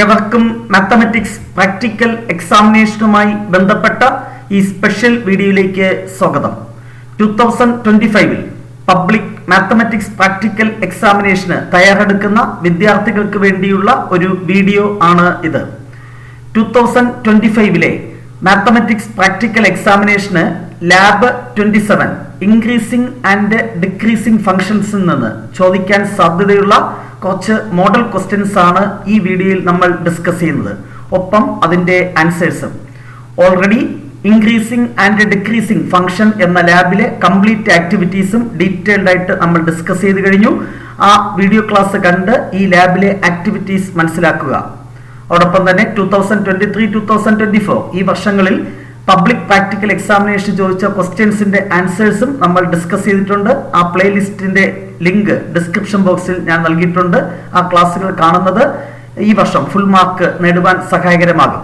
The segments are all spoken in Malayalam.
ഏവർക്കും മാത്തമാറ്റിക്സ് പ്രാക്ടിക്കൽ എക്സാമിനേഷനുമായി ബന്ധപ്പെട്ട ഈ സ്പെഷ്യൽ വീഡിയോയിലേക്ക് സ്വാഗതം. 2025 പബ്ലിക് മാത്തമാറ്റിക്സ് പ്രാക്ടിക്കൽ എക്സാമിനേഷന് തയ്യാറെടുക്കുന്ന വിദ്യാർത്ഥികൾക്ക് വേണ്ടിയുള്ള ഒരു വീഡിയോ ആണ് ഇത്. 2025 മാത്തമാറ്റിക്സ് പ്രാക്ടിക്കൽ എക്സാമിനേഷന് ലാബ് 27 ഇൻക്രീസിംഗ് ആൻഡ് ഡിക്രീസിംഗ് ഫംഗ്ഷൻസിൽ നിന്ന് ചോദിക്കാൻ സാധ്യതയുള്ള കുറച്ച് മോഡൽ ക്വസ്റ്റ്യൻസ് ആണ് ഈ വീഡിയോയിൽ നമ്മൾ ഡിസ്കസ് ചെയ്യുന്നത്. ഒപ്പം അതിന്റെ ആൻസേഴ്സും. Already increasing and decreasing function എന്ന ലാബിലെ കംപ്ലീറ്റ് ആക്ടിവിറ്റീസും ഡീറ്റെയിൽഡ് ആയിട്ട് നമ്മൾ ഡിസ്കസ് ചെയ്ത് കഴിഞ്ഞു. ആ വീഡിയോ ക്ലാസ് കണ്ട് ഈ ലാബിലെ ആക്ടിവിറ്റീസ് മനസ്സിലാക്കുക. അതോടൊപ്പം തന്നെ 2023-2024 ഈ വർഷങ്ങളിൽ പബ്ലിക് പ്രാക്ടിക്കൽ എക്സാമിനേഷൻ ചോദിച്ച ക്വസ്റ്റ്യൻസിന്റെ ആൻസേഴ്സും നമ്മൾ ഡിസ്കസ് ചെയ്തിട്ടുണ്ട്. ആ പ്ലേലിസ്റ്റിന്റെ ലിങ്ക് ഡിസ്ക്രിപ്ഷൻ ബോക്സിൽ ഞാൻ നൽകിയിട്ടുണ്ട്. ആ ക്ലാസ്സുകൾ കാണുന്നത് ഈ വർഷം ഫുൾ മാർക്ക് നേടുവാൻ സഹായകരമാകും.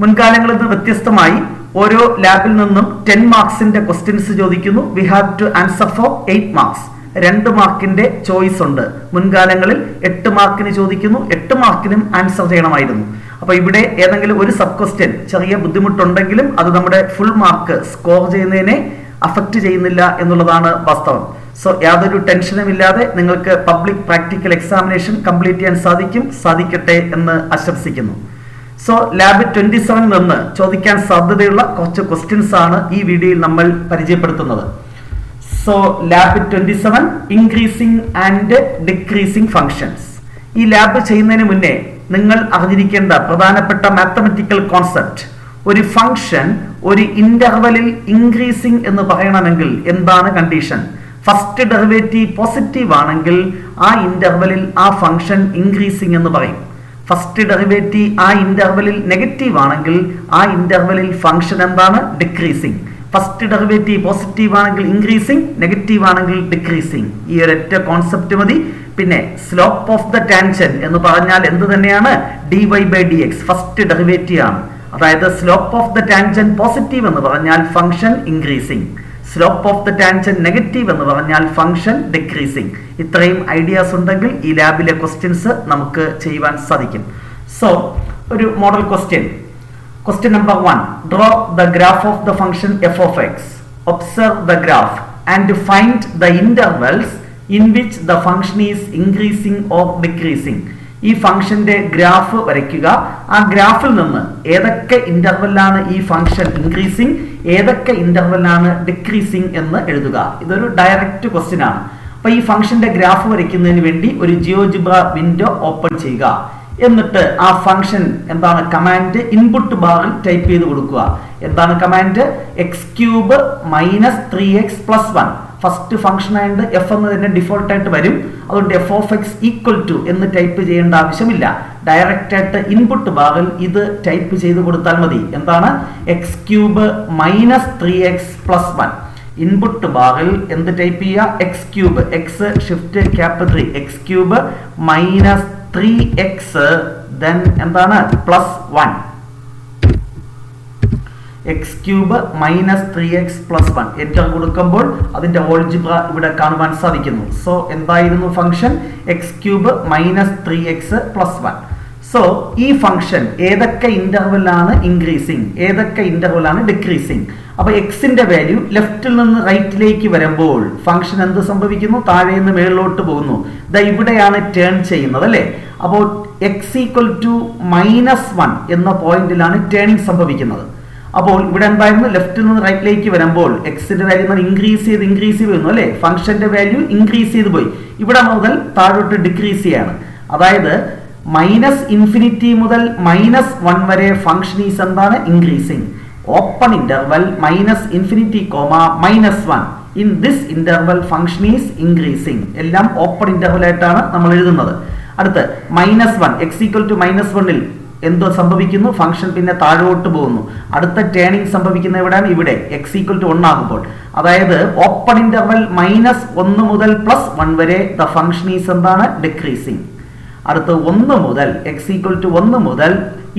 മുൻകാലങ്ങളിൽ നിന്ന് വ്യത്യസ്തമായി ഓരോ ലാബിൽ നിന്നും 10 മാർക്സിന്റെ ക്വസ്റ്റ്യൻസ് ചോദിക്കുന്നു. We have to answer for 8 marks. 2 മാർക്കിന്റെ ചോയ്സ് ഉണ്ട്. മുൻകാലങ്ങളിൽ 8 മാർക്കിന് ചോദിക്കുന്നു, 8 മാർക്കിനും ആൻസർ ചെയ്യണമായിരുന്നു. അപ്പൊ ഇവിടെ ഏതെങ്കിലും ഒരു സബ് ക്വസ്റ്റ്യൻ ചെറിയ ബുദ്ധിമുട്ടുണ്ടെങ്കിലും അത് നമ്മുടെ ഫുൾ മാർക്ക് സ്കോർ ചെയ്യുന്നതിനെ അഫക്റ്റ് ചെയ്യുന്നില്ല എന്നുള്ളതാണ് വാസ്തവം. സോ യാതൊരു ടെൻഷനും ഇല്ലാതെ നിങ്ങൾക്ക് പബ്ലിക് പ്രാക്ടിക്കൽ എക്സാമിനേഷൻ കംപ്ലീറ്റ് ചെയ്യാൻ സാധിക്കട്ടെ എന്ന് ആശംസിക്കുന്നു. സോ ലാബ് 27 നിന്ന് ചോദിക്കാൻ സാധ്യതയുള്ള കുറച്ച് ക്വസ്റ്റ്യൻസ് ആണ് ഈ വീഡിയോയിൽ നമ്മൾ പരിചയപ്പെടുത്തുന്നത്. So lab 27 increasing and decreasing functions. ഈ ലാബ് ചെയ്യുന്നതിന് മുന്നേ നിങ്ങൾ അറിഞ്ഞിരിക്കേണ്ട പ്രധാനപ്പെട്ട മാത്തമാറ്റിക്കൽ കോൺസെപ്റ്റ്, ഒരു ഫംഗ്ഷൻ ഒരു ഇന്റർവെലിൽ ഇൻക്രീസിംഗ് എന്ന് പറയണമെങ്കിൽ എന്താണ് കണ്ടീഷൻ? ഫസ്റ്റ് ഡെറിവേറ്റീവ് പോസിറ്റീവ് ആണെങ്കിൽ ആ ഇന്റർവെലിൽ ആ ഫംഗ്ഷൻ ഇൻക്രീസിംഗ് എന്ന് പറയും. ഫസ്റ്റ് ഡെറിവേറ്റീവ് ആ ഇന്റർവെലിൽ നെഗറ്റീവ് ആണെങ്കിൽ ആ ഇന്റർവെലിൽ ഫംഗ്ഷൻ എന്താണ്? ഡിക്രീസിംഗ്. ഫസ്റ്റ് ഡെറിവേറ്റീവ് പോസിറ്റീവ് ആണെങ്കിൽ ഇൻക്രീസിംഗ്, നെഗറ്റീവ് ആണെങ്കിൽ ഡിക്രീസിംഗ്. ഈ ഒരൊറ്റ കോൺസെപ്റ്റ് മതി. പിന്നെ സ്ലോപ്പ് ഓഫ് ദ ടാൻജന്റ് എന്ന് പറഞ്ഞാൽ എന്ത് തന്നെയാണ്? dy/dx ഫസ്റ്റ് ഡെറിവേറ്റീവ് ആണ്. അതായത് slope of the tangent positive എന്ന് പറഞ്ഞാൽ function increasing, slope of the tangent negative എന്ന് പറഞ്ഞാൽ ഫംഗ്ഷൻ ഡിക്രീസിംഗ്. ഇത്രയും ഐഡിയാസ് ഉണ്ടെങ്കിൽ ഈ ലാബിലെ ക്വസ്റ്റ്യൻസ് നമുക്ക് ചെയ്യുവാൻ സാധിക്കും. സോ ഒരു model question. Question number 1. Draw the graph of the function f of x. Observe the graph and find the intervals in which the function is increasing or decreasing. ഈ ഫംഗ്ഷന്റെ ഗ്രാഫ് വരയ്ക്കുക. ആ ഗ്രാഫിൽ നിന്ന് ഏതൊക്കെ ഇന്റർവെല്ലാണ് ഈ ഫംഗ്ഷൻ ഇൻക്രീസിംഗ്, ഏതൊക്കെ ഇന്റർവെല്ലാണ് ഡിക്രീസിംഗ് എന്ന് എഴുതുക. ഇതൊരു ഡയറക്റ്റ് ക്വസ്റ്റ്യൻ ആണ്. അപ്പൊ ഈ ഫംഗ്ഷന്റെ ഗ്രാഫ് വരയ്ക്കുന്നതിന് വേണ്ടി ഒരു ജിയോജിബ്ര വിൻഡോ ഓപ്പൺ ചെയ്യുക. എന്നിട്ട് ആ ഫംഗ്ഷൻ എന്താണ് കമാൻഡ് ഇൻപുട്ട് ബാറിൽ ടൈപ്പ് ചെയ്ത് കൊടുക്കുക. എന്താണ് command? x³ - 3x + 1. First function ആയിട്ട് എഫ് എന്ന് തന്നെ ഡിഫോൾട്ട് ആയിട്ട് വരും. അതുകൊണ്ട് f of x = എന്ന് ടൈപ്പ് ചെയ്യേണ്ട ആവശ്യമില്ല. ഡയറക്റ്റ് ആയിട്ട് ഇൻപുട്ട് ബാറിൽ ഇത് ടൈപ്പ് ചെയ്ത് കൊടുത്താൽ മതി. എന്താണ്? x³ - 3x + 1. ഇൻപുട്ട് ബാറിൽ എന്ത് ടൈപ്പ് ചെയ്യുക? x³ x shift capital x³ - 3x then എന്താണ്? +1. x³ - 3x + 1 എന്റർ കൊടുക്കുമ്പോൾ അതിന്റെ ഓൾജിബ്ര ഇവിടെ കാണുവാൻ സാധിക്കുന്നു. സോ എന്തായിരുന്നു ഫംഗ്ഷൻ? x³ - 3x + 1. സോ ഈ ഫംഗ്ഷൻ ഏതൊക്കെ ഇന്റർവെല്ലാണ് ഇൻക്രീസിംഗ്, ഏതൊക്കെ ഇന്റർവെല്ലാണ് ഡിക്രീസിംഗ്? അപ്പൊ എക്സിന്റെ വാല്യൂ ലെഫ്റ്റിൽ നിന്ന് റൈറ്റിലേക്ക് വരുമ്പോൾ ഫംഗ്ഷൻ എന്ത് സംഭവിക്കുന്നു? താഴെ നിന്ന് മേളിലോട്ട് പോകുന്നു. ഇവിടെയാണ് ടേൺ ചെയ്യുന്നത് അല്ലെ? അപ്പോൾ x = -1 എന്ന പോയിന്റിലാണ് ടേണിംഗ് സംഭവിക്കുന്നത്. അപ്പോൾ ഇവിടെ എന്തായിരുന്നു? ലെഫ്റ്റിൽ നിന്ന് റൈറ്റിലേക്ക് വരുമ്പോൾ എക്സിന്റെ വാല്യൂ ഇൻക്രീസ് ചെയ്ത് വരുന്നു അല്ലെ? ഫംഗ്ഷന്റെ വാല്യൂ ഇൻക്രീസ് ചെയ്ത് പോയി. ഇവിടെ മുതൽ താഴോട്ട് ഡിക്രീസ് ചെയ്യാണ്. അതായത് -∞ മുതൽ -1 വരെ ഫംഗ്ഷൻ ഈസ് എന്താണ്? Increasing. Open interval -∞, -1. In this interval function is increasing. എല്ലാം ഓപ്പൺ ഇന്റർവൽ ആയിട്ടാണ് നമ്മൾ എഴുതുന്നത്. അടുത്ത് -1 x = -1ൽ എന്തോ സംഭവിക്കുന്നു? ഫംഗ്ഷൻ പിന്നെ താഴോട്ട് പോകുന്നു. അടുത്ത ടേണിംഗ് സംഭവിക്കുന്ന എവിടെയാണ്? ഇവിടെ x = 1 ആകുമ്പോൾ. അതായത് ഓപ്പൺ ഇന്റർവൽ -1 മുതൽ +1 വരെ ദ ഫംഗ്ഷൻ ഈസ് എന്താണ്? ഡിക്രീസിംഗ്. അടുത്ത 1 മുതൽ x = 1 മുതൽ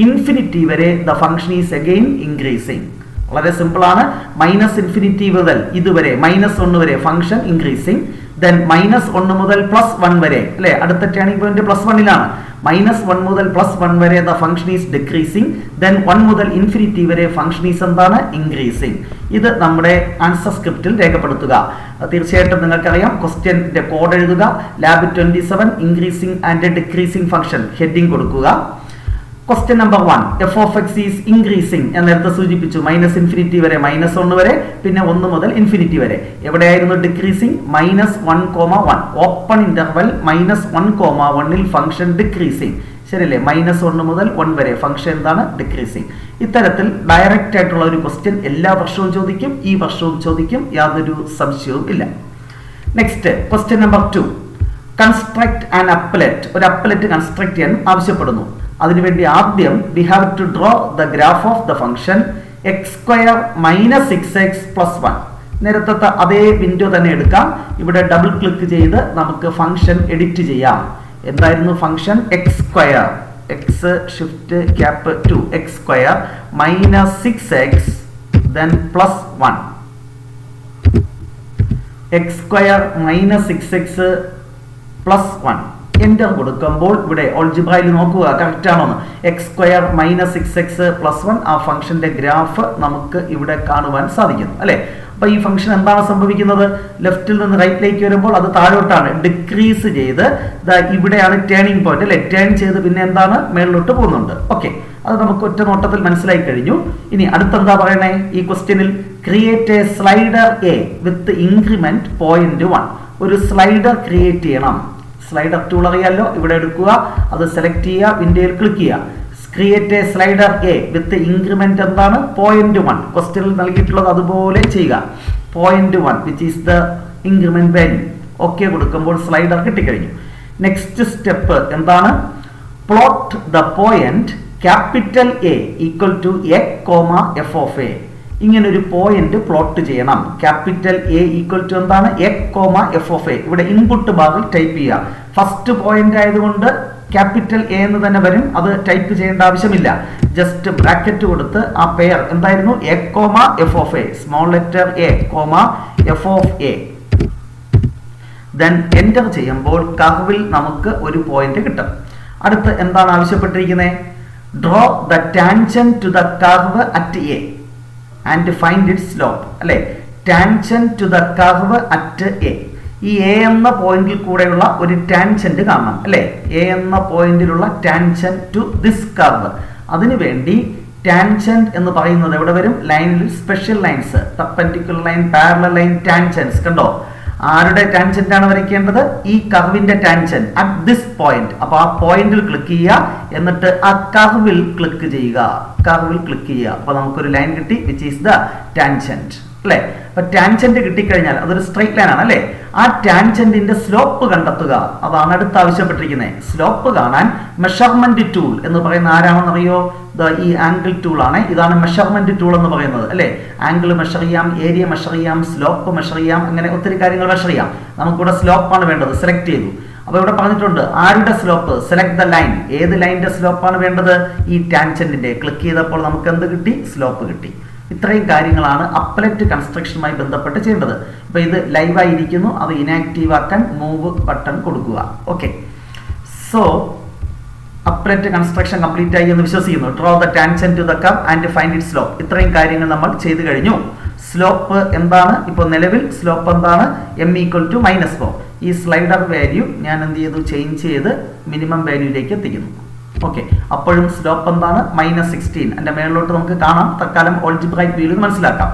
ഇൻഫിനിറ്റി വരെ the function is again increasing. വളരെ സിമ്പിൾ ആണ്. -∞ മുതൽ ഇതുവരെ -1 വരെ ഫംഗ്ഷൻ ഇൻക്രീസിംഗ്. then -1 മുതൽ +1 വരെ അല്ലെ? അടുത്ത ടേണിംഗ് പോയിന്റ് +1ലാണ്. -1 മുതൽ +1 വരെ the function is decreasing, then 1 മുതൽ ഇൻഫിനിറ്റി വരെ ഫംഗ്ഷൻ ഈസ് എന്താണ് ഇൻക്രീസിങ്. ഇത് നമ്മുടെ ആൻസർ സ്ക്രിപ്റ്റിൽ രേഖപ്പെടുത്തുക. തീർച്ചയായിട്ടും നിങ്ങൾക്കറിയാം, ക്വസ്റ്റ്യന്റെ കോഡ് എഴുതുക, lab 27 increasing and decreasing function heading കൊടുക്കുക. Question number 1, f of x is increasing ഞാൻ നേരത്തെ സൂചിപ്പിച്ചു, -∞ വരെ -1 വരെ, പിന്നെ 1 മുതൽ ഇൻഫിനിറ്റി വരെ. എവിടെയായിരുന്നു decreasing? -1,1 open interval -1,1 function decreasing. ശരിയല്ലേ? -1 മുതൽ 1 വരെ ഫംഗ്ഷൻ എന്താണ് ഡിക്രീസിങ്. ഇത്തരത്തിൽ ഡയറക്റ്റ് ആയിട്ടുള്ള ഒരു ക്വസ്റ്റ്യൻ എല്ലാ വർഷവും ചോദിക്കും, ഈ വർഷവും ചോദിക്കും, യാതൊരു സംശയവും ഇല്ല. Next question number 2, construct an applet. ഒരു അപ്ലെറ്റ് കൺസ്ട്രക്ട് ചെയ്യാൻ ആവശ്യപ്പെടുന്നു. അതിനുവേണ്ടി ആദ്യം we have to draw the graph of the function x² - 6x + 1. നേരത്തെ അതേ വിൻഡോ തന്നെ എടുക്കാം. ഇവിടെ ഡബിൾ ക്ലിക്ക് ചെയ്ത് നമുക്ക് ഫംഗ്ഷൻ എഡിറ്റ് ചെയ്യാം. എന്തായിരുന്നു function? x² x shift cap 2 x² - 6x then +1 x² - 6x +1. Enter കൊടുക്കുമ്പോൾ ഇവിടെ ഓൾജിബ്രയിൽ നോക്കുക കറക്റ്റ് ആണോന്ന്. x² - 6x +1 ആ ഫംഗ്ഷന്റെ ഗ്രാഫ് നമുക്ക് ഇവിടെ കാണുവാൻ സാധിക്കുന്നു അല്ലെ. അപ്പൊ ഈ ഫംഗ്ഷൻ എന്താണ് സംഭവിക്കുന്നത്? ലെഫ്റ്റിൽ നിന്ന് റൈറ്റിലേക്ക് വരുമ്പോൾ അത് താഴോട്ടാണ് ഡിക്രീസ് ചെയ്ത് ഇവിടെയാണ് ടേണിംഗ് പോയിന്റ് അല്ലെ. ടേൺ ചെയ്ത് പിന്നെ എന്താണ് മേളിലോട്ട് പോകുന്നുണ്ട്. ഓക്കെ, അത് നമുക്ക് ഒറ്റ നോട്ടത്തിൽ മനസ്സിലായി കഴിഞ്ഞു. ഇനി അടുത്തെന്താ പറയണേ ഈ ക്വസ്റ്റ്യനിൽ? Create a slider a with increment 0.1. ഒരു സ്ലൈഡർ ക്രിയേറ്റ് ചെയ്യണം. സ്ലൈഡർ ടൂൾ അറിയാലോ, ഇവിടെ എടുക്കുക, അത് സെലക്ട് ചെയ്യുക, വിൻഡോയിൽ ക്ലിക്ക് ചെയ്യുക. Create a slider a with increment എന്താണ്? 0.1. ക്വസ്റ്റ്യനിൽ നൽകിയിട്ടുള്ളത് അതുപോലെ ചെയ്യുക. 0.1 which is the increment value. Okay കൊടുക്കുമ്പോൾ സ്ലൈഡർ കിട്ടിക്കഴിഞ്ഞു. നെക്സ്റ്റ് സ്റ്റെപ്പ് എന്താണ്? Plot the point capital A equal to a, f of a. ഇങ്ങനൊരു പോയിന്റ് പ്ലോട്ട് ചെയ്യണം. ക്യാപിറ്റൽ എ ഈക്വൽ ടു എന്താണ്? a, f of a. ഇവിടെ ഇൻപുട്ട് ബാറിൽ ടൈപ്പ് ചെയ്യുക. ഫസ്റ്റ് പോയിന്റ് ആയതുകൊണ്ട് ക്യാപിറ്റൽ എ എന്ന് തന്നെ വരും, അത് ടൈപ്പ് ചെയ്യേണ്ട ആവശ്യമില്ല. ജസ്റ്റ് ബ്രാക്കറ്റ് കൊടുത്ത് ആ പെയർ എന്തായിരുന്നു? a, f of a, small letter a, f of a. Then enter ചെയ്യുമ്പോൾ കർവിൽ നമുക്ക് ഒരു പോയിന്റ് കിട്ടും. അടുത്ത് എന്താണ് ആവശ്യപ്പെട്ടിരിക്കുന്നത്? Draw the tangent to the curve at a and find it slope അല്ലെ. Tangent to the curve at a. ഈ എ എന്ന പോയിന്റിൽ കൂടെയുള്ള ഒരു ടാൻജന്റ് കാണണം അല്ലെ. എ എന്ന പോയിന്റിലുള്ള ടാൻജന്റ് ടു ദിസ് കർവ്. അതിനുവേണ്ടി ടാൻജന്റ് എന്ന് പറയുന്നത് എവിടെ വരും? ലൈനിൽ special lines, perpendicular line, parallel line, ടാൻജന്റ്സ്. കണ്ടോ? ആരുടെ ടാൻജന്റ് ആണ് വരയ്ക്കേണ്ടത്? ഈ കർവിന്റെ ടാൻജന്റ് അറ്റ് ദിസ് പോയിന്റ്. അപ്പൊ ആ പോയിന്റിൽ ക്ലിക്ക് ചെയ്യുക, എന്നിട്ട് ആ കർവിൽ ക്ലിക്ക് ചെയ്യുക. കർവിൽ ക്ലിക്ക് ചെയ്യുക. അപ്പൊ നമുക്കൊരു ലൈൻ കിട്ടി വിച്ച് ഈസ് ദ ടാൻജന്റ് അല്ലെ. അപ്പൊ ടാൻജന്റ് കിട്ടിക്കഴിഞ്ഞാൽ അതൊരു സ്ട്രൈറ്റ് ലൈൻ ആണ് അല്ലെ. ആ ടാൻജന്റിന്റെ സ്ലോപ്പ് കണ്ടെത്തുക. അതാണ് അടുത്ത് ആവശ്യപ്പെട്ടിരിക്കുന്നത്. സ്ലോപ്പ് കാണാൻ മെഷർമെന്റ് ടൂൾ എന്ന് പറയുന്ന ആരാണെന്ന് അറിയോ? ഈ ആംഗിൾ ടൂൾ ആണ്. ഇതാണ് മെഷർമെന്റ് ടൂൾ എന്ന് പറയുന്നത് അല്ലെ. ആംഗിൾ മെഷർ ചെയ്യാം, ഏരിയ മെഷർ ചെയ്യാം, സ്ലോപ്പ് മെഷർ ചെയ്യാം, അങ്ങനെ ഒത്തിരി കാര്യങ്ങൾ മെഷർ ചെയ്യാം. നമുക്കിവിടെ സ്ലോപ്പാണ് വേണ്ടത്, സെലക്ട് ചെയ്തു. അപ്പൊ ഇവിടെ പറഞ്ഞിട്ടുണ്ട് ആരുടെ സ്ലോപ്പ്? Select the line. ഏത് ലൈനിന്റെ സ്ലോപ്പാണ് വേണ്ടത്? ഈ ടാൻജന്റിന്റെ. ക്ലിക്ക് ചെയ്തപ്പോൾ നമുക്ക് എന്ത് കിട്ടി? സ്ലോപ്പ് കിട്ടി. ഇത്രയും കാര്യങ്ങളാണ് അപ്ലെറ്റ് കൺസ്ട്രക്ഷനുമായി ബന്ധപ്പെട്ട് ചെയ്യേണ്ടത്. അപ്പൊ ഇത് ലൈവായിരിക്കുന്നു, അത് ഇനാക്റ്റീവ് ആക്കാൻ മൂവ് ബട്ടൺ കൊടുക്കുക. Okay, so applet construction complete ആയി എന്ന് വിശ്വസിക്കുന്നു. Draw the tangent to the curve and find it slope. ഇത്രയും കാര്യങ്ങൾ നമ്മൾ ചെയ്തു കഴിഞ്ഞു. സ്ലോപ്പ് എന്താണ്? ഇപ്പോൾ നിലവിൽ സ്ലോപ്പ് എന്താണ്? m = -4. ഈ സ്ലൈഡർ വാല്യൂ ഞാൻ എന്ത് ചെയ്തു? ചേഞ്ച് ചെയ്ത് മിനിമം വാല്യൂയിലേക്ക് എത്തിക്കുന്നു. ഓക്കെ, അപ്പോഴും സ്ലോപ്പ് എന്താണ്? -16. എൻ്റെ മേളിലോട്ട് നമുക്ക് കാണാം. തൽക്കാലം ഓൾജിബ്രൈക് വ്യൂവിൽ മനസ്സിലാക്കാം.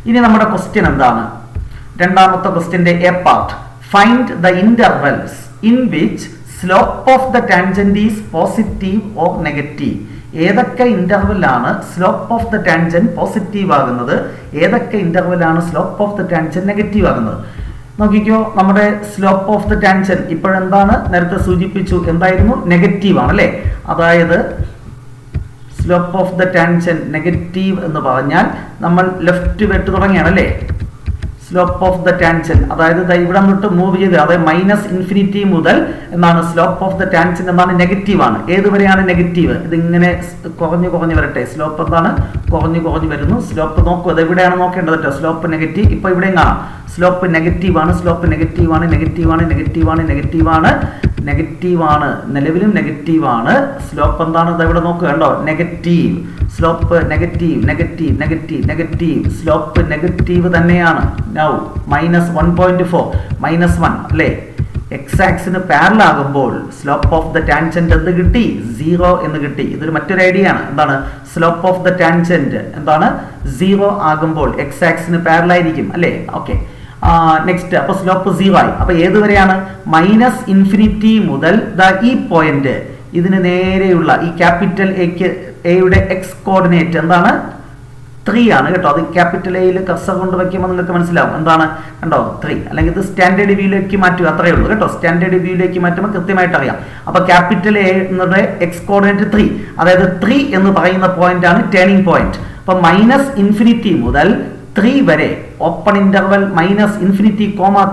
ഇനി നമ്മുടെ ക്വസ്റ്റ്യൻ എന്താണ്? രണ്ടാമത്തെ ക്വസ്റ്റ്യന്റെ a part. Find the intervals in which slope of the tangent is positive or negative. ഏതൊക്കെ ഇന്റർവെല്ലാണ് slope of the tangent positive ആകുന്നത്, ഏതൊക്കെ ഇന്റർവെല്ലാണ് slope of the tangent negative ആകുന്നത്? നോക്കിക്കോ, നമ്മുടെ സ്ലോപ്പ് ഓഫ് ദ ടാൻജന്റ് ഇപ്പോഴെന്താണ്? നേരത്തെ സൂചിപ്പിച്ചു, എന്തായിരുന്നു? നെഗറ്റീവ് ആണ് അല്ലെ. അതായത് slope of the tangent negative എന്ന് പറഞ്ഞാൽ നമ്മൾ ലെഫ്റ്റ് വെട്ട് തുടങ്ങിയാണ് അല്ലെ. സ്ലോപ്പ് ഓഫ് ദ ടാൻജന്റ് അതായത് ഇവിടെ തൊട്ട് മൂവ് ചെയ്ത്, അതായത് -∞ മുതൽ എന്താണ് സ്ലോപ്പ് ഓഫ് ദ ടാൻജന്റ് എന്താണ്? നെഗറ്റീവ് ആണ്. ഏതുവരെയാണ് നെഗറ്റീവ്? ഇതിങ്ങനെ കുറഞ്ഞു കുറഞ്ഞു വരട്ടെ. സ്ലോപ്പ് എന്താണ്? കുറഞ്ഞു കുറഞ്ഞു വരുന്നു. സ്ലോപ്പ് നോക്കൂ, അത് എവിടെയാണ് നോക്കേണ്ടത് കേട്ടോ. Slope negative. ഇപ്പൊ ഇവിടെയും കാണാം സ്ലോപ്പ് നെഗറ്റീവ് ആണ്, സ്ലോപ്പ് നെഗറ്റീവ് ആണ്, നെഗറ്റീവ് ആണ്, നെഗറ്റീവ് ആണ്, നെഗറ്റീവ് ആണ്. നെഗറ്റീവ് ആണ്, നിലവിലും നെഗറ്റീവ് ആണ്. സ്ലോപ്പ് എന്താണ്? ഇവിടെ നോക്കുക, കണ്ടോ, negative. Slope negative, negative, negative, negative. Slope negative തന്നെയാണ്. നൗ -1.4 -1 അല്ലേ? എക്സ് ആക്സിന് പാരലൽ ആകുമ്പോൾ സ്ലോപ്പ് ഓഫ് ദ ടാൻജന്റ് എന്ത് കിട്ടി? 0 എന്ന് കിട്ടി. ഇതൊരു മറ്റൊരു ഐഡിയ ആണ്. എന്താണ്? സ്ലോപ്പ് ഓഫ് ദ ടാൻജന്റ് എന്താണ്? 0 ആകുമ്പോൾ എക്സ് ആക്സിന് പാരലൽ ആയിരിക്കും അല്ലേ? Okay, next. അപ്പൊ സ്ലോപ്പ് 0 ആയി. അപ്പൊ ഏതുവരെയാണ്? -∞ മുതൽ ഈ പോയിന്റ്, ഇതിന് നേരെയുള്ള ഈ ക്യാപിറ്റൽ എയുടെ എക്സ് കോർഡിനേറ്റ് എന്താണ്? 3 ആണ് കേട്ടോ. അത് ക്യാപിറ്റൽ എയിൽ കർസർ കൊണ്ട് വയ്ക്കുമ്പോൾ നിങ്ങൾക്ക് മനസ്സിലാവും എന്താണ്, കണ്ടോ, 3. അല്ലെങ്കിൽ ഇത് സ്റ്റാൻഡേർഡ് വ്യൂയിലേക്ക് മാറ്റുക, അത്രയേ ഉള്ളൂ കേട്ടോ. സ്റ്റാൻഡേർഡ് വ്യൂയിലേക്ക് മാറ്റുമ്പോൾ കൃത്യമായിട്ട് അറിയാം. അപ്പൊ ക്യാപിറ്റൽ എ എന്നത് എക്സ് കോർഡിനേറ്റ് 3, അതായത് 3 എന്ന് പറയുന്ന പോയിന്റ് ആണ് ടേണിംഗ് പോയിന്റ്. അപ്പൊ -∞ മുതൽ 3 വരെ, open interval -∞,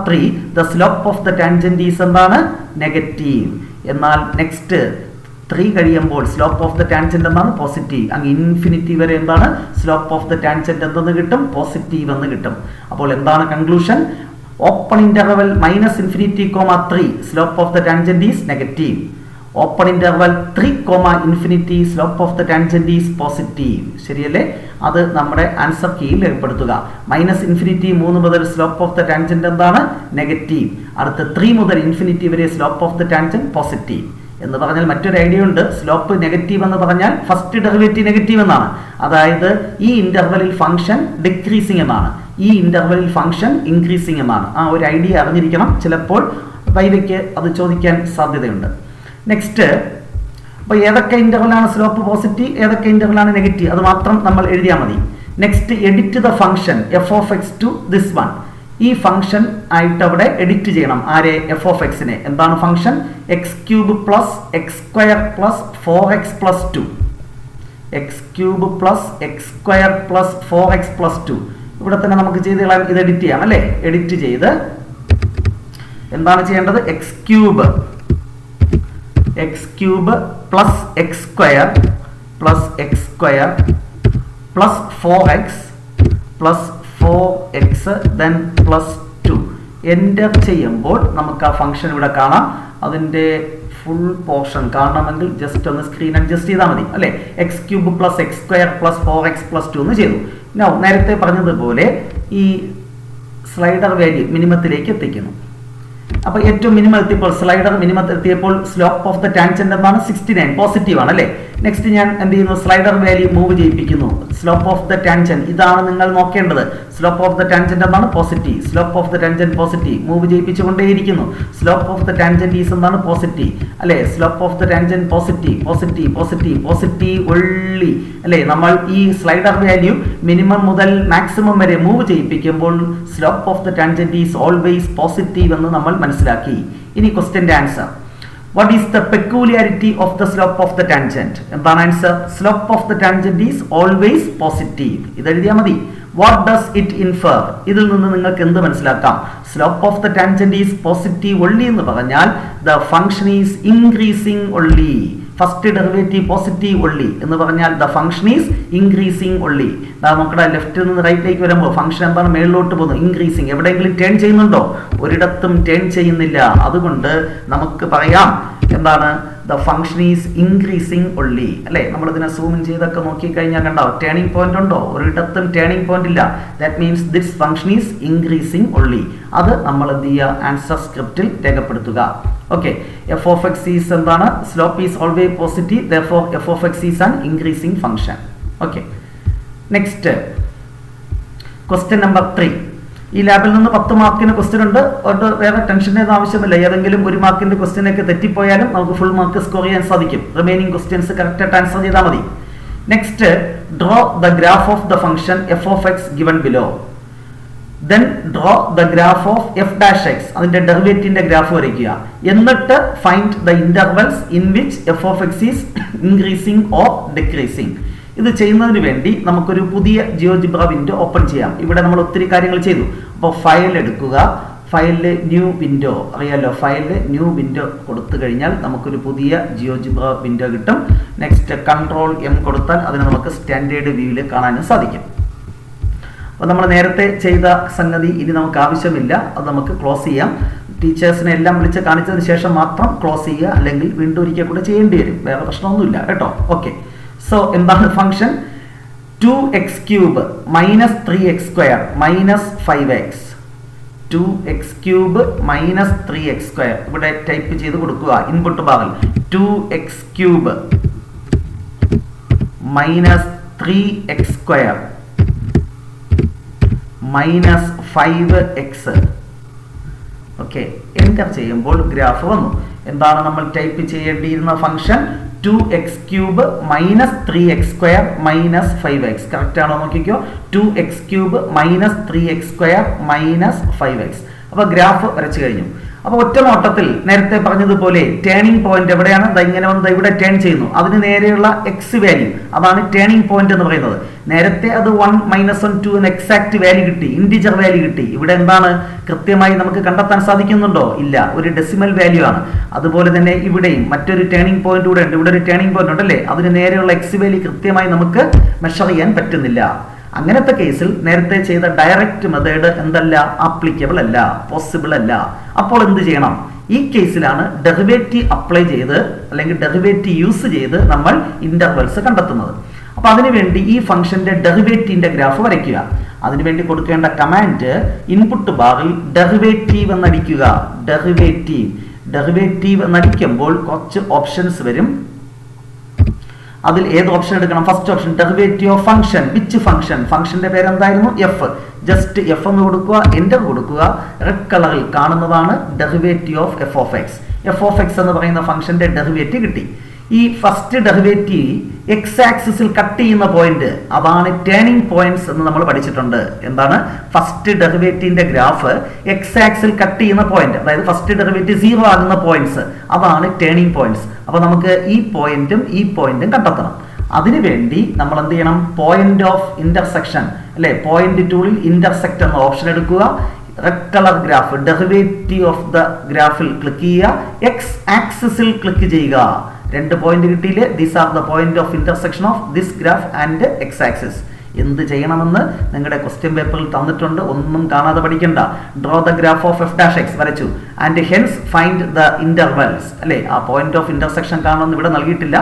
3, the slope of the tangent is എന്താണ്? നെഗറ്റീവ്. എന്നാൽ നെക്സ്റ്റ് 3 കഴിയുമ്പോൾ സ്ലോപ്പ് ഓഫ് ദ ടാൻജന്റ് എന്താണ്? പോസിറ്റീവ്. അങ്ങ് ഇൻഫിനിറ്റി വരെ എന്താണ്? സ്ലോപ്പ് ഓഫ് ദ ടാൻജന്റ് എന്തെന്ന് കിട്ടും? പോസിറ്റീവ് എന്ന് കിട്ടും. അപ്പോൾ എന്താണ് conclusion? Open interval -∞, 3, slope of the tangent is negative. Open interval 3, slope of the tangent is positive. ശരിയല്ലേ? അത് നമ്മുടെ ആൻസർ കീയിൽ രേഖപ്പെടുത്തുക. -∞ 3 മുതൽ സ്ലോപ്പ് ഓഫ് ദ ടാൻജന്റ് എന്താണ്? നെഗറ്റീവ്. അടുത്ത 3 മുതൽ ഇൻഫിനിറ്റി വരെ slope of the tangent positive. എന്ന് പറഞ്ഞാൽ മറ്റൊരു ഐഡിയ ഉണ്ട്. സ്ലോപ്പ് നെഗറ്റീവ് എന്ന് പറഞ്ഞാൽ ഫസ്റ്റ് ഡെറിവേറ്റീവ് നെഗറ്റീവ് എന്നാണ്. അതായത് ഈ ഇന്റർവെലിൽ ഫംഗ്ഷൻ ഡിക്രീസിങ് എന്നാണ്, ഈ ഇന്റർവെലിൽ ഫംഗ്ഷൻ ഇൻക്രീസിങ് എന്നാണ്. ആ ഒരു ഐഡിയ അറിഞ്ഞിരിക്കണം. ചിലപ്പോൾ വൈവയ്ക്ക് അത് ചോദിക്കാൻ സാധ്യതയുണ്ട്. നെക്സ്റ്റ്, അപ്പോൾ ഏതൊക്കെ ഇന്റർവെലാണ് സ്ലോപ്പ് പോസിറ്റീവ്, ഏതൊക്കെ ഇന്റർവെലാണ് നെഗറ്റീവ്, അത് മാത്രം നമ്മൾ എഴുതിയാൽ മതി. Next, edit the function f(x) to this one. ഈ ഫംഗ്ഷൻ ആയിട്ട് അവിടെ എഡിറ്റ് ചെയ്യണം. ആരെ? f(x)നെ. എന്താണ് function? x³ + x² + 4x + 2. x³ + x² + 4x + 2. ഇവിടെ തന്നെ നമുക്ക് ചെയ്ത് ഇത് എഡിറ്റ് ചെയ്യാം അല്ലേ? എഡിറ്റ് ചെയ്ത് എന്താണ് ചെയ്യേണ്ടത്? x³ + x² + x² + 4x + 4x then +2 enter ചെയ്യുമ്പോൾ നമുക്ക് ആ ഫംഗ്ഷൻ ഇവിടെ കാണാം. അതിൻ്റെ ഫുൾ പോർഷൻ കാണണമെങ്കിൽ ജസ്റ്റ് ഒന്ന് സ്ക്രീൻ അഡ്ജസ്റ്റ് ചെയ്താൽ മതി അല്ലേ? x³ + x² + 4x + 2 എന്ന് ചെയ്തു. നേരത്തെ പറഞ്ഞതുപോലെ ഈ സ്ലൈഡർ വാല്യൂ മിനിമത്തിലേക്ക് എത്തിക്കുന്നു. അപ്പോൾ ഏറ്റവും മിനിമം എത്തിയപ്പോൾ, സ്ലൈഡർ മിനിമം എത്തിയപ്പോൾ സ്ലോപ്പ് ഓഫ് ദ ടാൻജന്റ് എന്താണ്? 69, പോസിറ്റീവ് ആണ് അല്ലേ? നെക്സ്റ്റ് ഞാൻ എന്ത് ചെയ്യുന്നു? സ്ലൈഡർ വാല്യൂ മൂവ് ചെയ്യിപ്പിക്കുന്നു. സ്ലോപ്പ് ഓഫ് ദ ടാൻജന്റ് ഇതാണ് നിങ്ങൾ നോക്കേണ്ടത്. സ്ലോപ്പ് ഓഫ് ദ ടാൻജന്റ് എന്താണ്? Positive. Slope of the tangent positive. Move ചെയ്യിപ്പിച്ചുകൊണ്ടേയിരിക്കുന്നു. Slope of the tangent is എന്താണ്? പോസിറ്റീവ് അല്ലേ? Slope of the tangent positive, positive, positive, positive only അല്ലേ? നമ്മൾ ഈ സ്ലൈഡർ വാല്യൂ മിനിമം മുതൽ മാക്സിമം വരെ മൂവ് ചെയ്യിപ്പിക്കുമ്പോൾ slope of the tangent is always positive എന്ന് നമ്മൾ മനസ്സിലാക്കി. ഇനി ക്വസ്റ്റ്യന്റെ answer. What is the peculiarity of the slope of the tangent? എന്താണ് answer? Slope of the tangent is always positive. ഇത് എഴുതിയാൽ മതി. What does it infer? ഇതിൽ നിന്ന് നിങ്ങൾക്ക് എന്ത് മനസ്സിലാക്കാം? Slope of the tangent is positive only എന്ന് പറഞ്ഞാൽ the function is increasing only. First derivative positive only എന്ന് പറഞ്ഞാൽ the function is increasing only. നമുക്കടെ ലെഫ്റ്റിൽ നിന്ന് റൈറ്റിലേക്ക് വരുമ്പോൾ ഫംഗ്ഷൻ എന്താണ്? മേളിലോട്ട് പോകുന്നു, ഇൻക്രീസിങ്. എവിടെയെങ്കിലും ടേൺ ചെയ്യുന്നുണ്ടോ? ഒരിടത്തും ടേൺ ചെയ്യുന്നില്ല. അതുകൊണ്ട് നമുക്ക് പറയാം എന്താണ്? The function is increasing only അല്ലേ? നമ്മളിതിനെ സൂം ഇൻ ചെയ്തൊക്കെ നോക്കിക്കഴിഞ്ഞാൽ കണ്ടോ ടേണിംഗ് പോയിന്റ് ഉണ്ടോ? ഒരിടത്തും ടേണിംഗ് പോയിന്റ് ഇല്ല. That means this function is increasing only. അത് നമ്മൾ എന്ത് ചെയ്യുക? ആൻസർ സ്ക്രിപ്റ്റിൽ രേഖപ്പെടുത്തുക. ഓക്കെ, f(x) ഈസ് എന്താണ്? Slope is always positive, therefore f(x) is an increasing function. Okay, next question number 3. ഈ ലാബിൽ നിന്ന് 10 മാർക്കിന് ക്വസ്റ്റ്യൻ ഉണ്ട്. അതുകൊണ്ട് വേറെ ടെൻഷൻ്റെ ആവശ്യമില്ല. ഏതെങ്കിലും 1 മാർക്കിന്റെ ക്വസ്റ്റ്യൻ ഒക്കെ തെറ്റിപ്പോയാലും നമുക്ക് ഫുൾ മാർക്ക് സ്കോർ ചെയ്യാൻ സാധിക്കും. റിമൈനിങ് ക്വസ്റ്റ്യൻസ് കറക്റ്റായിട്ട് ആൻസർ ചെയ്താൽ മതി. Next, draw the graph of the function f(x) given below. Then draw the graph of f'(x) അതിന്റെ ഡെറിവേറ്റീവിന്റെ ഗ്രാഫ് വരയ്ക്കുക. എന്നിട്ട് find the intervals in which f(x) is increasing or decreasing. ഇത് ചെയ്യുന്നതിന് വേണ്ടി നമുക്കൊരു പുതിയ ജിയോജിബ്ര വിൻഡോ ഓപ്പൺ ചെയ്യാം. ഇവിടെ നമ്മൾ ഒത്തിരി കാര്യങ്ങൾ ചെയ്തു. അപ്പോൾ ഫയൽ എടുക്കുക, ഫയലിൽ ന്യൂ വിൻഡോ, അറിയാലോ, ഫയലിൽ ന്യൂ വിൻഡോ കൊടുത്തു കഴിഞ്ഞാൽ നമുക്കൊരു പുതിയ ജിയോജിബ്ര വിൻഡോ കിട്ടും. നെക്സ്റ്റ് Ctrl+M കൊടുത്താൽ അതിനെ നമുക്ക് സ്റ്റാൻഡേർഡ് വ്യൂവിൽ കാണാനും സാധിക്കും. അപ്പോൾ നമ്മൾ നേരത്തെ ചെയ്ത സംഗതി ഇനി നമുക്ക് ആവശ്യമില്ല, അത് നമുക്ക് ക്ലോസ് ചെയ്യാം. ടീച്ചേഴ്സിനെ എല്ലാം വിളിച്ച് കാണിച്ചതിന് ശേഷം മാത്രം ക്ലോസ് ചെയ്യുക, അല്ലെങ്കിൽ വീണ്ടും ഒരിക്കൽ കൂടെ ചെയ്യേണ്ടി വരും, വേറെ പ്രശ്നമൊന്നുമില്ല കേട്ടോ. ഓക്കെ, സോ എന്താണ് function? 2x³ minus 3x² minus 5x. 2x³ minus 3x². ഇവിടെ ടൈപ്പ് ചെയ്ത് കൊടുക്കുക ഇൻപുട്ട് ബാറിൽ. 2x³ minus 3x² minus 5x. Okay, enter ചെയ്യുമ്പോൾ ഗ്രാഫ് വന്നു. എന്താണ് നമ്മൾ ടൈപ്പ് ചെയ്യേണ്ടിയിരുന്ന function? 2x³ minus 3x² minus 5x. Correct ആണോ നോക്കിക്കോ. 2x³ minus 3x² minus 5x. അപ്പൊ ഗ്രാഫ് വരച്ചു കഴിഞ്ഞു. അപ്പൊ ഒറ്റ നോട്ടത്തിൽ നേരത്തെ പറഞ്ഞതുപോലെ ടേണിംഗ് പോയിന്റ് എവിടെയാണ്? ഇങ്ങനെ വന്ന് ഇവിടെ ടേൺ ചെയ്യുന്നു, അതിന് നേരെയുള്ള എക്സ് വാല്യൂ, അതാണ് ടേണിംഗ് പോയിന്റ് എന്ന് പറയുന്നത്. നേരത്തെ അത് 1 -1 2 എന്ന എക്സാക്ട് വാല്യൂ കിട്ടി, ഇൻഡിജർ വാല്യൂ കിട്ടി. ഇവിടെ എന്താണ് കൃത്യമായി നമുക്ക് കണ്ടെത്താൻ സാധിക്കുന്നുണ്ടോ? ഇല്ല, ഒരു ഡെസിമൽ വാല്യൂ ആണ്. അതുപോലെ തന്നെ ഇവിടെയും മറ്റൊരു ടേണിംഗ് പോയിന്റ് കൂടെ ഉണ്ട്. ഇവിടെ ഒരു ടേണിംഗ് പോയിന്റ് ഉണ്ടല്ലേ, അതിന് നേരെയുള്ള എക്സ് വാല്യൂ കൃത്യമായി നമുക്ക് മെഷർ ചെയ്യാൻ പറ്റുന്നില്ല. അങ്ങനത്തെ കേസിൽ നേരത്തെ ചെയ്ത ഡയറക്റ്റ് മെത്തേഡ് എന്തല്ല? ആപ്ലിക്കബിൾ അല്ല, പോസിബിൾ അല്ല. അപ്പോൾ എന്ത് ചെയ്യണം? ഈ കേസിലാണ് ഡെറിവേറ്റീവ് അപ്ലൈ ചെയ്ത് അല്ലെങ്കിൽ ഡെറിവേറ്റീവ് യൂസ് ചെയ്ത് നമ്മൾ ഇന്റർവെൽസ് കണ്ടെത്തുന്നത്. അപ്പൊ അതിനുവേണ്ടി ഈ ഫംഗ്ഷന്റെ ഡെറിവേറ്റീവിന്റെ ഗ്രാഫ് വരയ്ക്കുക. അതിനുവേണ്ടി കൊടുക്കേണ്ട കമാൻഡ് ഇൻപുട്ട് ബാറിൽ ഡെറിവേറ്റീവ് എന്നടിക്കുക. ഡെറിവേറ്റീവ് എന്നടിക്കുമ്പോൾ കുറച്ച് ഓപ്ഷൻസ് വരും. അതിൽ ഏത് ഓപ്ഷൻ എടുക്കണം? First option derivative of function. Which function? ഫംഗ്ഷന്റെ പേര് എന്തായിരുന്നു? എഫ്. ജസ്റ്റ് എഫ് എന്ന് കൊടുക്കുക, എന്റർ കൊടുക്കുക. റെഡ് കളറിൽ കാണുന്നതാണ് derivative of F of X. F of X എന്ന് പറയുന്ന ഫംഗ്ഷന്റെ ഡെറിവേറ്റീവ് കിട്ടി. ഈ ഫസ്റ്റ് ഡെറിവേറ്റീവ് എക്സ് ആക്സിസിൽ കട്ട് ചെയ്യുന്ന പോയിന്റ്, അതാണ് ടേണിംഗ് പോയിന്റ്സ് എന്ന് നമ്മൾ പഠിച്ചിട്ടുണ്ട്. എന്താണ്? ഫസ്റ്റ് ഡെറിവേറ്റീവിന്റെ ഗ്രാഫ് എക്സ് ആക്സിൽ കട്ട് ചെയ്യുന്ന പോയിന്റ്, അതായത് ഫസ്റ്റ് ഡെറിവേറ്റീവ് 0 ആകുന്ന പോയിന്റ്സ്, അതാണ് ടേണിംഗ് പോയിന്റ്സ്. അപ്പൊ നമുക്ക് ഈ പോയിന്റും കണ്ടെത്തണം. അതിനുവേണ്ടി നമ്മൾ എന്ത് ചെയ്യണം? പോയിന്റ് ഓഫ് ഇന്റർസെക്ഷൻ അല്ലെ, പോയിന്റ് ടൂളിൽ ഇന്റർസെക്ട് എന്ന ഓപ്ഷൻ എടുക്കുക. Red colour graph, derivative of the ഗ്രാഫിൽ ക്ലിക്ക് ചെയ്യുക. എക്സ് ആക്സിസിൽ ക്ലിക്ക് ചെയ്യുക. 2 പോയിന്റ് കിട്ടിയില്ലേ? These are the point of intersection of this graph and X axis. എന്ത് ചെയ്യണമെന്ന് നിങ്ങളുടെ ക്വസ്റ്റ്യൻ പേപ്പറിൽ തന്നിട്ടുണ്ട്, ഒന്നും കാണാതെ പഠിക്കണ്ട. Draw the graph of f' വരച്ചു. And hence find the intervals അല്ലെ, ആ പോയിന്റ് ഓഫ് ഇന്റർസെക്ഷൻ കാണുമെന്ന് ഇവിടെ നൽകിയിട്ടില്ല.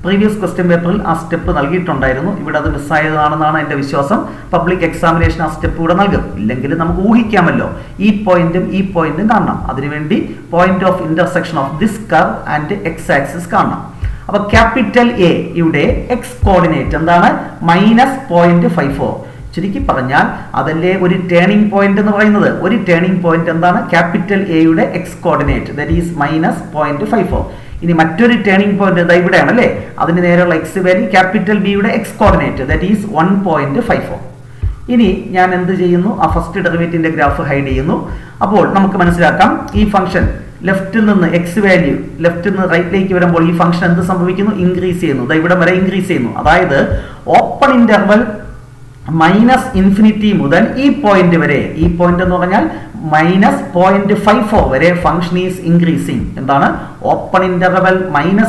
പ്രീവിയസ് ക്വസ്റ്റ്യൻ പേപ്പറിൽ ആ സ്റ്റെപ്പ് നൽകിയിട്ടുണ്ടായിരുന്നു. ഇവിടെ അത് മിസ്സായതാണെന്നാണ് എൻ്റെ വിശ്വാസം. പബ്ലിക് എക്സാമിനേഷൻ ആ സ്റ്റെപ്പ് ഇവിടെ നൽകും. ഇല്ലെങ്കിൽ നമുക്ക് ഊഹിക്കാമല്ലോ, ഈ പോയിന്റും കാണണം. അതിനുവേണ്ടി point of intersection of this curve and X axis കാണണം. അപ്പൊ ക്യാപിറ്റൽ എ യുടെ എക്സ് കോർഡിനേറ്റ് എന്താണ്? -0.54. ചുരുക്കി പറഞ്ഞാൽ അതല്ലേ ഒരു ടേണിംഗ് പോയിന്റ് എന്ന് പറയുന്നത്. ഒരു ടേണിംഗ് പോയിന്റ് എന്താണ്? ക്യാപിറ്റൽ എ യുടെ എക്സ് കോർഡിനേറ്റ്, ദാറ്റ് ഈസ് -0.54. ഇനി മറ്റൊരു ടേണിംഗ് പോയിന്റ് ഇവിടെയാണ് അല്ലേ, അതിന് നേരെയുള്ള എക്സ് വാല്യൂ ക്യാപിറ്റൽ ബി യുടെ എക്സ് കോർഡിനേറ്റ്, ദാറ്റ് ഈസ് 1.54. ഇനി ഞാൻ എന്ത് ചെയ്യുന്നു? ആ ഫസ്റ്റ് ഡെറിവേറ്റീവിന്റെ ഗ്രാഫ് ഹൈഡ് ചെയ്യുന്നു. അപ്പോൾ നമുക്ക് മനസ്സിലാക്കാം, ഈ ഫംഗ്ഷൻ ലെഫ്റ്റിൽ നിന്ന് എക്സ് വാല്യൂ ലെഫ്റ്റിൽ നിന്ന് റൈറ്റിലേക്ക് വരുമ്പോൾ ഈ ഫംഗ്ഷൻ എന്ത് സംഭവിക്കുന്നു? ഇൻക്രീസ് ചെയ്യുന്നു. ഇവിടെ വരെ ഇൻക്രീസ് ചെയ്യുന്നു. അതായത് ഓപ്പൺ ഇന്റർവൽ -∞ മുതൽ ഈ പോയിന്റ് വരെ, ഈ പോയിന്റ് എന്ന് പറഞ്ഞാൽ -0.54 വരെ ഫംഗ്ഷൻ ഈസ് ഇൻക്രീസിങ്. എന്താണ്? ഓപ്പൺ ഇന്റർവൽ -∞,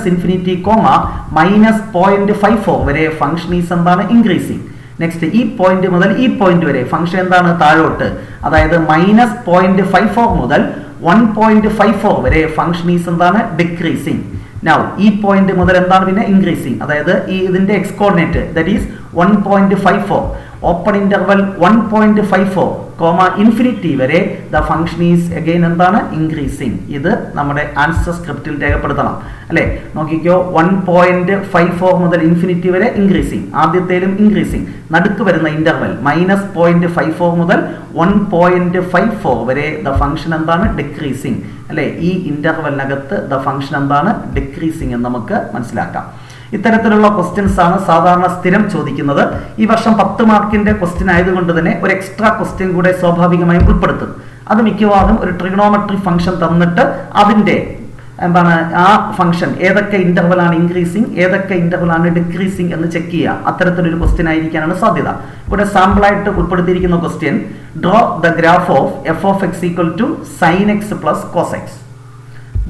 -0.54 വരെ ഫംഗ്ഷൻ ഈസ് എന്താണ്? ഇൻക്രീസിങ്. നെക്സ്റ്റ് ഈ പോയിന്റ് മുതൽ ഈ പോയിന്റ് വരെ ഫംഗ്ഷൻ എന്താണ്? താഴോട്ട്. അതായത് -0.54 മുതൽ 1.54 വരെ ഫംഗ്ഷൻ ഈസ് എന്താണ്? ഡിക്രീസിങ്. നൗ ഈ പോയിന്റ് മുതൽ എന്താണ് പിന്നെ? ഇൻക്രീസിങ്. അതായത് ഈ ഇതിന്റെ X coordinate that is 1.54. Open interval 1.54, ∞ വരെ ദ ഫംഗ്ഷൻ ഈസ് അഗൈൻ എന്താണ്? ഇൻക്രീസിങ്. ഇത് നമ്മുടെ ആൻസർ സ്ക്രിപ്റ്റിൽ രേഖപ്പെടുത്തണം അല്ലെ. നോക്കിക്കോ, 1.54 മുതൽ ഇൻഫിനിറ്റി വരെ ഇൻക്രീസിങ്. ആദ്യത്തേലും ഇൻക്രീസിങ്. നടുക്ക് വരുന്ന ഇന്റർവൽ -0.54 മുതൽ 1.54 വരെ ദ ഫംഗ്ഷൻ എന്താണ്? ഡിക്രീസിങ് അല്ലെ. ഈ ഇന്റർവെലിനകത്ത് ദ ഫംഗ്ഷൻ എന്താണ്? ഡിക്രീസിങ് എന്ന് നമുക്ക് മനസ്സിലാക്കാം. ഇത്തരത്തിലുള്ള ക്വസ്റ്റ്യൻസ് ആണ് സാധാരണ സ്ഥിരം ചോദിക്കുന്നത്. ഈ വർഷം 10 മാർക്കിന്റെ ക്വസ്റ്റ്യൻ ആയതുകൊണ്ട് തന്നെ ഒരു എക്സ്ട്രാ ക്വസ്റ്റ്യൻ കൂടെ സ്വാഭാവികമായും ഉൾപ്പെടുത്തും. അത് മിക്കവാറും ഒരു ട്രിഗണോമെട്രി ഫംഗ്ഷൻ തന്നിട്ട് അതിന്റെ എന്താണ് ആ ഫംഗ്ഷൻ ഏതൊക്കെ ഇന്റർവൽ ആണ് ഇൻക്രീസിങ്, ഏതൊക്കെ ഇന്റർവൽ ആണ് ഡിക്രീസിങ് എന്ന് ചെക്ക് ചെയ്യുക. അത്തരത്തിലൊരു ക്വസ്റ്റ്യൻ ആയിരിക്കാനാണ് സാധ്യത. ഇവിടെ സാമ്പിൾ ആയിട്ട് ഉൾപ്പെടുത്തിയിരിക്കുന്ന question, draw the graph of f of x = sin x plus cos x.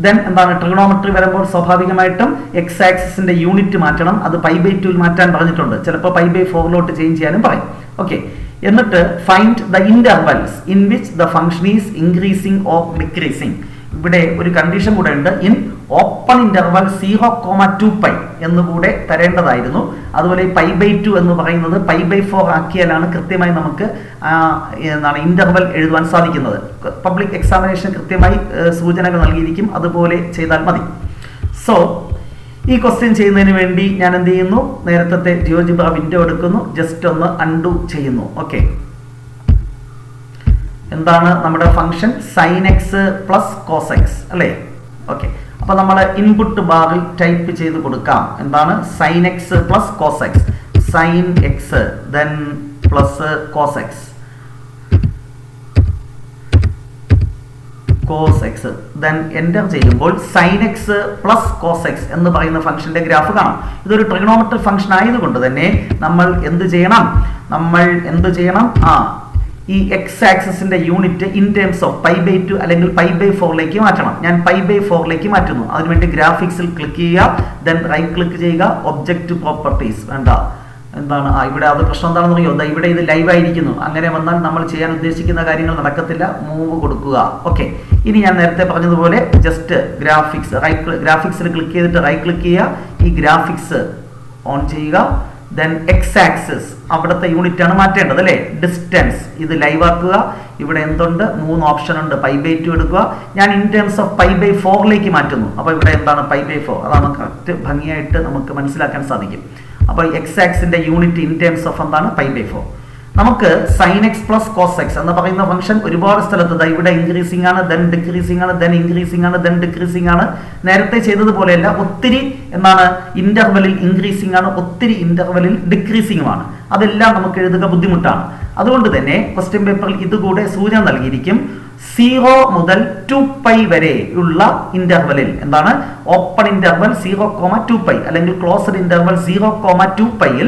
Then എന്താണ്? ട്രിഗണോമെട്രി വരുമ്പോൾ സ്വാഭാവികമായിട്ടും എക്സ് ആക്സിസിന്റെ യൂണിറ്റ് മാറ്റണം. അത് π/2 മാറ്റാൻ പറഞ്ഞിട്ടുണ്ട്. ചിലപ്പോൾ π/4 ചേഞ്ച് ചെയ്യാനും പറയും. ഓക്കെ, എന്നിട്ട് find the intervals in which the function is increasing or decreasing. ഇവിടെ ഒരു കണ്ടീഷൻ കൂടെ ഉണ്ട്, ഇൻ ഓപ്പൺ ഇന്റർവൽ 0,2π എന്നുകൂടെ തരേണ്ടതായിരുന്നു. അതുപോലെ π/2 എന്ന് പറയുന്നത് π/4 ആക്കിയാലാണ് കൃത്യമായി നമുക്ക് എന്താണ് ഇന്റർവൽ എഴുതുവാൻ സാധിക്കുന്നത്. പബ്ലിക് എക്സാമിനേഷൻ കൃത്യമായി സൂചനകൾ നൽകിയിരിക്കും, അതുപോലെ ചെയ്താൽ മതി. സോ ഈ ക്വസ്റ്റ്യൻ ചെയ്യുന്നതിന് വേണ്ടി ഞാൻ എന്ത് ചെയ്യുന്നു, നേരത്തെ ജിയോജിബ്ര വിൻഡോ എടുക്കുന്നു, ജസ്റ്റ് ഒന്ന് അൺഡു ചെയ്യുന്നു. ഓക്കെ, എന്താണ് നമ്മുടെ function? Sine x plus cos x അല്ലേ? ഓക്കെ, അപ്പൊ നമ്മൾ ഇൻപുട്ട് ബാറിൽ ടൈപ്പ് ചെയ്ത് കൊടുക്കാം. എന്താണ്? Sine x plus cos x, sine x then plus cos x, cos x, then enter ചെയ്യുമ്പോൾ sine x plus cos x എന്ന് പറയുന്ന ഫംഗ്ഷന്റെ ഗ്രാഫ് കാണാം. ഇതൊരു ട്രിഗണോമെട്രിക് ഫംഗ്ഷൻ ആയതുകൊണ്ട് തന്നെ നമ്മൾ എന്ത് ചെയ്യണം? ഈ എക്സ് ആക്സിന്റെ യൂണിറ്റ് ഇൻ ടേംസ് ഓഫ് π/2 അല്ലെങ്കിൽ π/4ലേക്ക് മാറ്റണം. ഞാൻ π/4ലേക്ക് മാറ്റുന്നു. അതിനുവേണ്ടി ഗ്രാഫിക്സിൽ ക്ലിക്ക് ചെയ്യുക, ദെൻ റൈറ്റ് ക്ലിക്ക് ചെയ്യുക, ഒബ്ജക്റ്റ് പ്രോപ്പർട്ടീസ് വേണ്ട, എന്താണ് ഇവിടെ അത് പ്രശ്നം എന്താണെന്ന് അറിയോ? ഇവിടെ ഇത് ലൈവ് ആയിരിക്കുന്നു. അങ്ങനെ വന്നാൽ നമ്മൾ ചെയ്യാൻ ഉദ്ദേശിക്കുന്ന കാര്യങ്ങൾ നടക്കത്തില്ല. മൂവ് കൊടുക്കുക. ഓക്കെ, ഇനി ഞാൻ നേരത്തെ പറഞ്ഞതുപോലെ ജസ്റ്റ് ഗ്രാഫിക്സിൽ ക്ലിക്ക് ചെയ്തിട്ട് റൈറ്റ് ക്ലിക്ക് ചെയ്യുക, ഈ ഗ്രാഫിക്സ് ഓൺ ചെയ്യുക, ദെൻ എക്സ് ആക്സിസ് അവിടുത്തെ യൂണിറ്റ് ആണ് മാറ്റേണ്ടത് അല്ലേ? ഡിസ്റ്റൻസ് ഇത് ലൈവ് ആക്കുക. ഇവിടെ എന്തുണ്ട്? 3 ഓപ്ഷൻ ഉണ്ട്. π/2 എടുക്കുക. ഞാൻ ഇൻ ടേംസ് ഓഫ് π/4ലേക്ക് മാറ്റുന്നു. അപ്പോൾ ഇവിടെ എന്താണ്? π/4. അതാണ് കറക്റ്റ് ഭംഗിയായിട്ട് നമുക്ക് മനസ്സിലാക്കാൻ സാധിക്കും. അപ്പോൾ എക്സ് ആക്സിന്റെ യൂണിറ്റ് ഇൻ ടേംസ് ഓഫ് എന്താണ്? π/4. നമുക്ക് sine x plus cos x എന്ന് പറയുന്ന ഫംഗ്ഷൻ ഒരുപാട് സ്ഥലത്ത് ഇവിടെ ഇൻക്രീസിംഗ് ആണ്, ദെൻ ഡിക്രീസിംഗ് ആണ്, ദെൻ ഇൻക്രീസിംഗ് ആണ്, ദെൻ ഡിക്രീസിംഗ് ആണ്. നേരത്തെ ചെയ്തതുപോലെയല്ല, ഒത്തിരി എന്താണ് ഇന്റർവെലിൽ ഇൻക്രീസിംഗ് ആണ്, ഒത്തിരി ഇന്റർവെലിൽ ഡിക്രീസിംഗും ആണ്. അതെല്ലാം നമുക്ക് എഴുതുക ബുദ്ധിമുട്ടാണ്. അതുകൊണ്ട് തന്നെ ക്വസ്റ്റ്യൻ പേപ്പറിൽ ഇതുകൂടെ സൂചന നൽകിയിരിക്കും. 0 മുതൽ 2π വരെ ഉള്ള ഇന്റർവെലിൽ എന്താണ്? ഓപ്പൺ ഇന്റർവൽ 0,2π അല്ലെങ്കിൽ ക്ലോസ്ഡ് ഇന്റർവൽ 0,2πയിൽ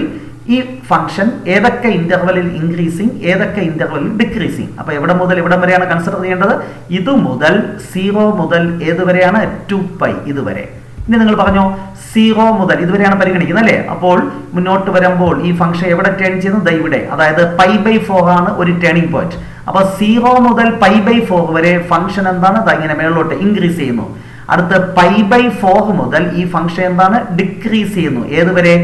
ഈ ഫംഗ്ഷൻ ഏതൊക്കെ ഇന്റർവെലിൽ ഇൻക്രീസിംഗ്, ഏതൊക്കെ ഇന്റർവെലിൽ ഡിക്രീസിംഗ്. അപ്പൊ എവിടെ മുതൽ എവിടം വരെയാണ് കൺസിഡർ ചെയ്യേണ്ടത്? ഇത് മുതൽ 0 മുതൽ ഏതുവരെയാണ്? 2π ഇതുവരെ. ഇനി നിങ്ങൾ പറഞ്ഞോ 0 മുതൽ ഇതുവരെയാണ് പരിഗണിക്കുന്നത് അല്ലേ? അപ്പോൾ മുന്നോട്ട് വരുമ്പോൾ ഈ ഫംഗ്ഷൻ എവിടെ ടേൺ ചെയ്യുന്നത്? ഇവിടെ, അതായത് π/4 ആണ് ഒരു ടേണിംഗ് പോയിന്റ്. അപ്പൊ 0 മുതൽ π/4 വരെ ഫംഗ്ഷൻ എന്താണ്? ഇങ്ങനെ മേളിലോട്ട് ഇൻക്രീസ് ചെയ്യുന്നു. അടുത്ത് π/4 മുതൽ ഈ ഫംഗ്ഷൻ എന്താണ്? ഡിക്രീസ് ചെയ്യുന്നു. ഏതുവരെ?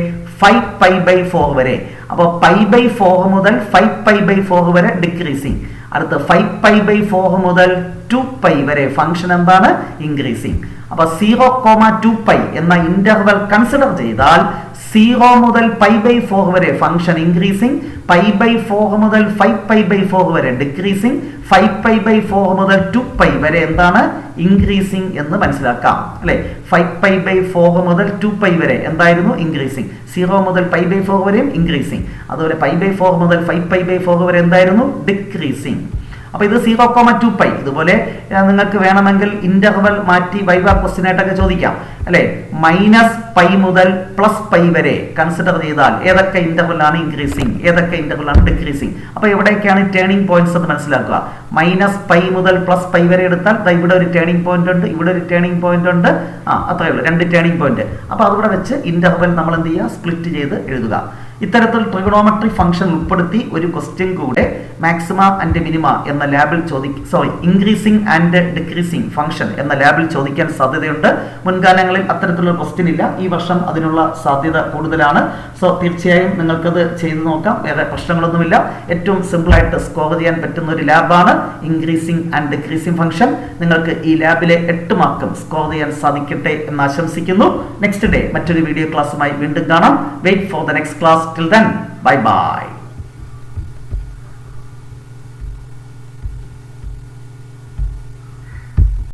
5π/4 വരെ. അപ്പോൾ π/4 മുതൽ 5π/4 വരെ ഡിക്രീസിങ്. അടുത്ത 5π/4 മുതൽ 2π വരെ ഫംഗ്ഷൻ എന്താണ്? ഇൻക്രീസിങ്. അപ്പൊ 0,2π എന്ന ഇന്റർവെൽ കൺസിഡർ ചെയ്താൽ 0 മുതൽ π/4 വരെ ഫംഗ്ഷൻ ഇൻക്രീസിങ്, π/4 മുതൽ 5π/4 വരെ ഡിക്രീസിങ്, 5π/4 മുതൽ 2π വരെ എന്താണ്? ഇൻക്രീസിങ് എന്ന് മനസ്സിലാക്കാം അല്ലെ? 5π/4 മുതൽ 2π വരെ എന്തായിരുന്നു? ഇൻക്രീസിങ്. 0 മുതൽ π/4 വരെയും ഇൻക്രീസിങ്. അതുപോലെ π/4 മുതൽ 5π/4 വരെ എന്തായിരുന്നു? ഡിക്രീസിങ്. അപ്പൊ ഇത് 0,2π. ഇതുപോലെ നിങ്ങൾക്ക് വേണമെങ്കിൽ ഇന്റർവൽ മാറ്റി വൈവ ക്വസ്റ്റ്യൻ ആയിട്ടൊക്കെ ചോദിക്കാം അല്ലെ? -π മുതൽ +π വരെ കൺസിഡർ ചെയ്താൽ ഏതൊക്കെ ഇന്റർവെലാണ് ഇൻക്രീസിങ്, ഏതൊക്കെ ഇന്റർവെലാണ് ഡിക്രീസിങ്. അപ്പൊ എവിടേക്കാണ് ടേണിംഗ് പോയിന്റ്സ് എന്ന് മനസ്സിലാക്കുക. -π മുതൽ +π വരെ എടുത്താൽ ഇവിടെ ഒരു ടേണിംഗ് പോയിന്റ് ഉണ്ട്, ഇവിടെ ഒരു ടേണിംഗ് പോയിന്റ് ഉണ്ട്. അത്രയേ ഉള്ളൂ, 2 ടേണിംഗ് പോയിന്റ്. അപ്പൊ അതുകൂടെ വെച്ച് ഇന്റർവെൽ നമ്മൾ എന്ത് ചെയ്യുക? സ്പ്ലിറ്റ് ചെയ്ത് എഴുതുക. ഇത്തരത്തിൽ ട്രിഗണോമെട്രി ഫംഗ്ഷൻ ഉൾപ്പെടുത്തി ഒരു ക്വസ്റ്റ്യൻ കൂടെ മാക്സിമ ആൻഡ് മിനിമ എന്ന ലാബിൽ ഇൻക്രീസിംഗ് ആൻഡ് ഡിക്രീസിംഗ് ഫംഗ്ഷൻ എന്ന ലാബിൽ ചോദിക്കാൻ സാധ്യതയുണ്ട്. മുൻകാലങ്ങളിൽ അത്തരത്തിലുള്ള ക്വസ്റ്റ്യൻ ഇല്ല. ഈ വർഷം അതിനുള്ള സാധ്യത കൂടുതലാണ്. സോ തീർച്ചയായും നിങ്ങൾക്കത് ചെയ്തു നോക്കാം, വേറെ പ്രശ്നങ്ങളൊന്നുമില്ല. ഏറ്റവും സിമ്പിൾ ആയിട്ട് സ്കോർ ചെയ്യാൻ പറ്റുന്ന ഒരു ലാബാണ് ഇൻക്രീസിംഗ് ആൻഡ് ഡിക്രീസിംഗ് ഫംഗ്ഷൻ. നിങ്ങൾക്ക് ഈ ലാബിലെ 8 മാർക്കും സ്കോർ ചെയ്യാൻ സാധിക്കട്ടെ എന്ന് ആശംസിക്കുന്നു. നെക്സ്റ്റ് ഡേ മറ്റൊരു വീഡിയോ ക്ലാസ്സുമായി വീണ്ടും കാണാം. Wait for the next class. Till then, bye bye.